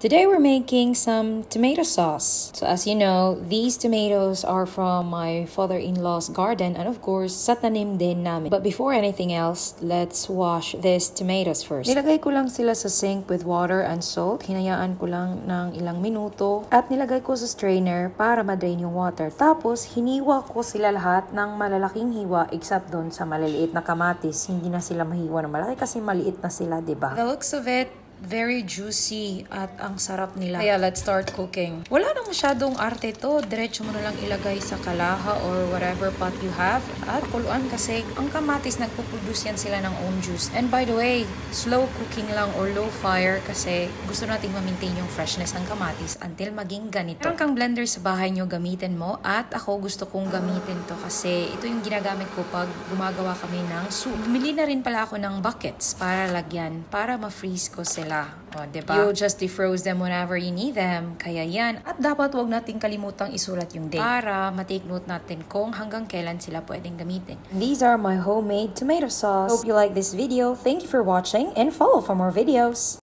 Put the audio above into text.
Today we're making some tomato sauce. So as you know, these tomatoes are from my father-in-law's garden and of course, sa tanim din namin. But before anything else, let's wash these tomatoes first. Nilagay ko lang sila sa sink with water and salt. Hinayaan ko lang ng ilang minuto at nilagay ko sa strainer para ma-drain yung water. Tapos, hiniwa ko sila lahat ng malalaking hiwa except doon sa maliliit na kamatis. Hindi na sila mahiwa na malaki kasi maliit na sila, diba? The looks of it, very juicy at ang sarap nila. Kaya let's start cooking. Wala na masyadong arte to. Diretso mo na lang ilagay sa kalaha or whatever pot you have. At kuluan kasi ang kamatis nagpo-produce yan sila ng own juice. And by the way, slow cooking lang or low fire kasi gusto nating ma-maintain yung freshness ng kamatis until maging ganito. Meron kang blender sa bahay nyo, gamitin mo. At ako gusto kong gamitin to kasi ito yung ginagamit ko pag gumagawa kami ng soup. Bumili na rin pala ako ng buckets para lagyan, para ma-freeze ko sila. O, diba? You just defroze them whenever you need them. Kaya yan. At dapat wag nating kalimutang isulat yung date para ma-take note natin kung hanggang kailan sila pwedeng gamitin. These are my homemade tomato sauce. Hope you like this video. Thank you for watching and follow for more videos.